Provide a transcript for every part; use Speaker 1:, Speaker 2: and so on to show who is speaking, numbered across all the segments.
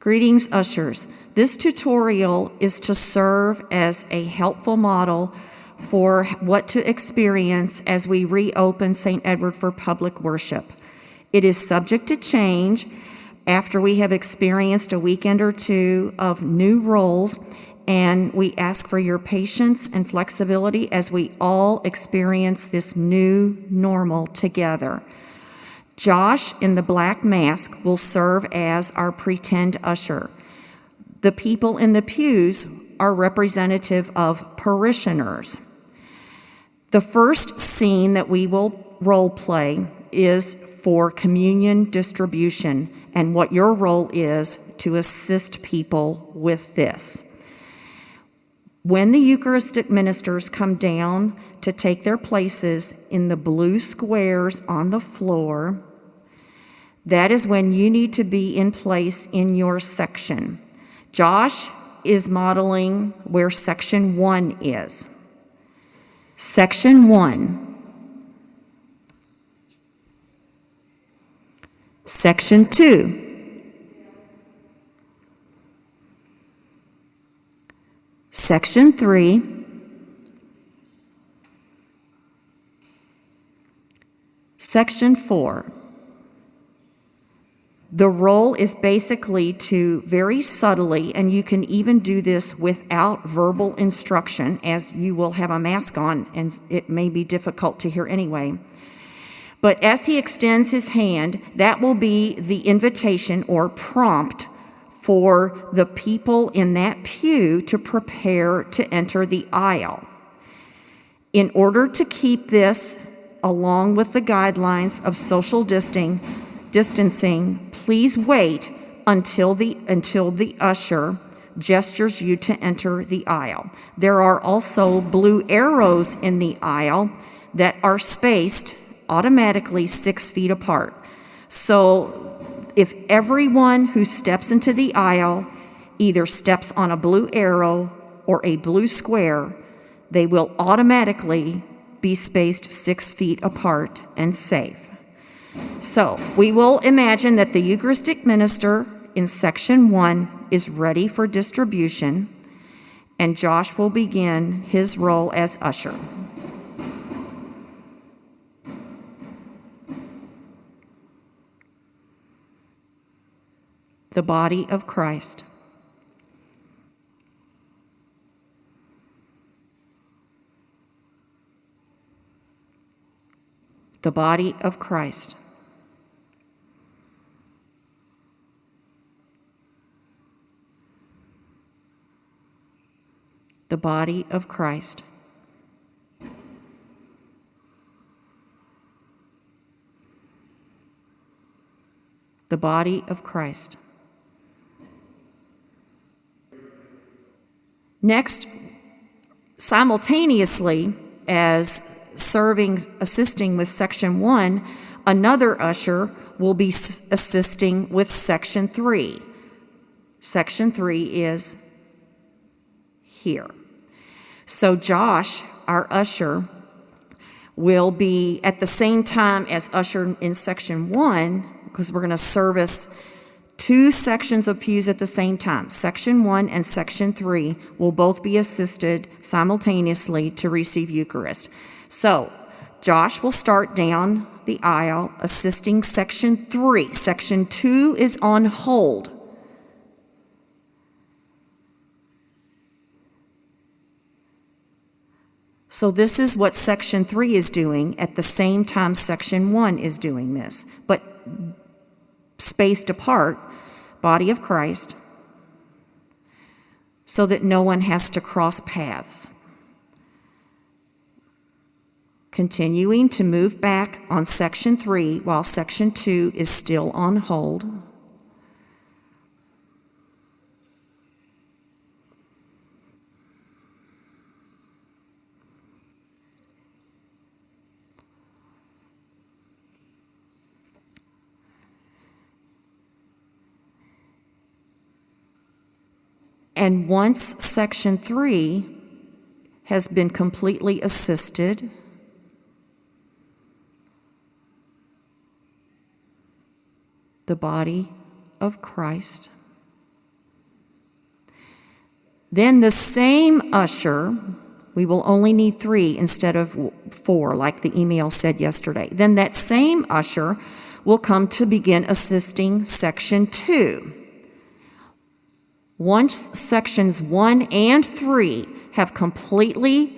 Speaker 1: Greetings, ushers. This tutorial is to serve as a helpful model for what to experience as we reopen St. Edward for public worship. It is subject to change after we have experienced a weekend or two of new roles, and we ask for your patience and flexibility as we all experience this new normal together. Josh in the black mask will serve as our pretend usher. The people in the pews are representative of parishioners. The first scene that we will role play is for communion distribution, and what your role is to assist people with this. When the Eucharistic ministers come down to take their places in the blue squares on the floor, that is when you need to be in place in your section. Josh is modeling where section 1 is. Section 1. Section 2. Section 3. Section 4. The role is basically to very subtly, and you can even do this without verbal instruction, as you will have a mask on and it may be difficult to hear anyway. But as he extends his hand, that will be the invitation or prompt for the people in that pew to prepare to enter the aisle. In order to keep this along with the guidelines of social distancing, please wait until the usher gestures you to enter the aisle. There are also blue arrows in the aisle that are spaced automatically 6 feet apart. So if everyone who steps into the aisle either steps on a blue arrow or a blue square, they will automatically be spaced 6 feet apart and safe. So we will imagine that the Eucharistic minister in section 1 is ready for distribution, and Josh will begin his role as usher. The body of Christ. The body of Christ. The body of Christ. The body of Christ. Next, simultaneously as assisting with section 1, another usher will be assisting with section 3. Section 3 is here. So Josh, our usher, will be at the same time as usher in section 1, because we're going to service 2 sections of pews at the same time. Section 1 and section 3 will both be assisted simultaneously to receive Eucharist. So Josh will start down the aisle assisting section 3. Section 2 is on hold. So this is what section 3 is doing at the same time section 1 is doing this, but spaced apart, body of Christ, so that no one has to cross paths. Continuing to move back on section 3 while section 2 is still on hold. And once section 3 has been completely assisted, the body of Christ Then the same usher, we will only need 3 instead of 4, like the email said yesterday. Then that same usher will come to begin assisting section 2. Once sections 1 and 3 have completely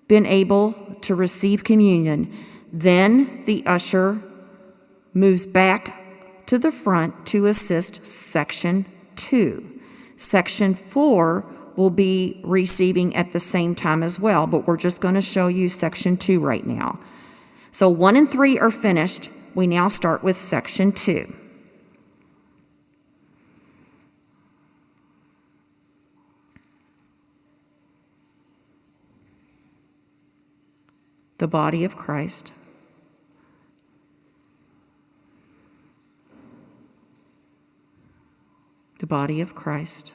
Speaker 1: been able to receive communion, then the usher moves back to the front to assist section 2. Section 4 will be receiving at the same time as well, but we're just going to show you section 2 right now. So 1 and 3 are finished. We now start with section 2. The body of Christ. The body of Christ.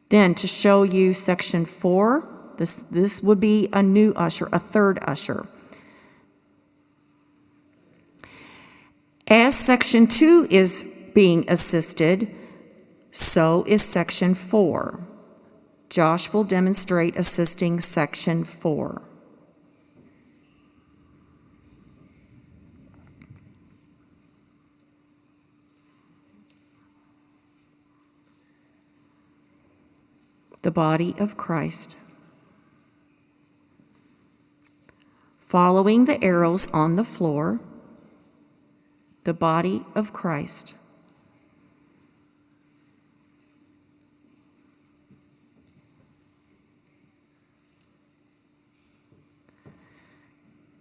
Speaker 1: Then to show you section 4, this would be a new usher, a third usher. As section 2 is being assisted, so is section 4. Josh will demonstrate assisting section 4. The body of Christ. Following the arrows on the floor, the body of Christ.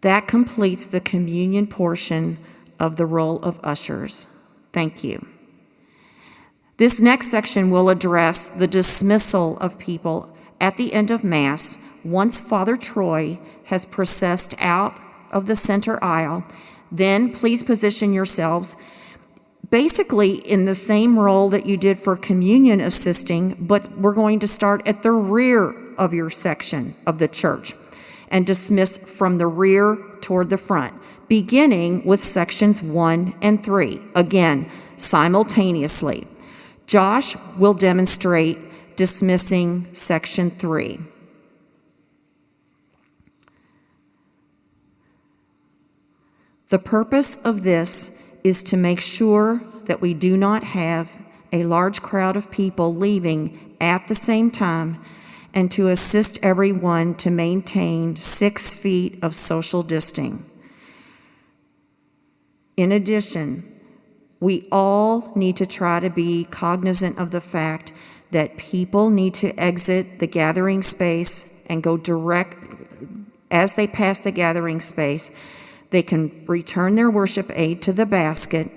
Speaker 1: That completes the communion portion of the role of ushers. Thank you. This next section will address the dismissal of people at the end of Mass once Father Troy has processed out of the center aisle. Then please position yourselves basically in the same role that you did for communion assisting, but we're going to start at the rear of your section of the church and dismiss from the rear toward the front, beginning with sections 1 and 3, again, simultaneously. Josh will demonstrate dismissing section 3. The purpose of this is to make sure that we do not have a large crowd of people leaving at the same time and to assist everyone to maintain 6 feet of social distancing. In addition, we all need to try to be cognizant of the fact that people need to exit the gathering space and go direct. As they pass the gathering space, they can return their worship aid to the basket.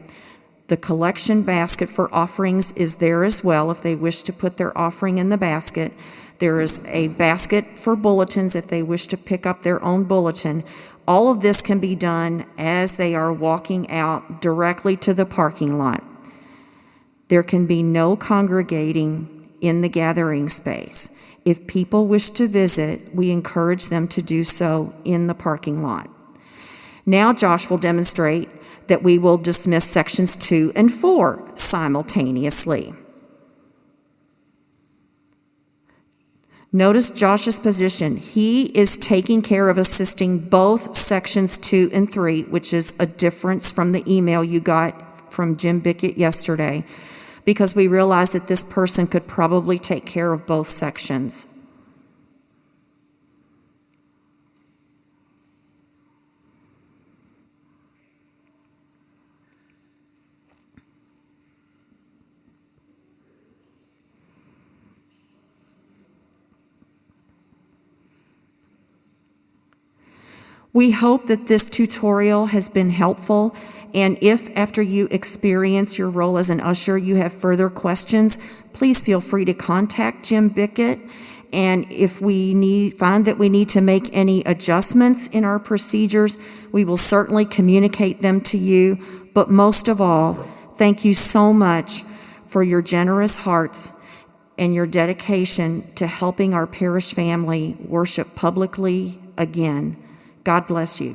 Speaker 1: The collection basket for offerings is there as well if they wish to put their offering in the basket. There is a basket for bulletins if they wish to pick up their own bulletin. All of this can be done as they are walking out directly to the parking lot. There can be no congregating in the gathering space. If people wish to visit, we encourage them to do so in the parking lot. Now Josh will demonstrate that we will dismiss sections 2 and 4 simultaneously. Notice Josh's position. He is taking care of assisting both sections 2 and 3, which is a difference from the email you got from Jim Bickett yesterday, because we realized that this person could probably take care of both sections. We hope that this tutorial has been helpful, and if after you experience your role as an usher you have further questions, please feel free to contact Jim Bickett. And if we find that we need to make any adjustments in our procedures, we will certainly communicate them to you. But most of all, thank you so much for your generous hearts and your dedication to helping our parish family worship publicly again. God bless you.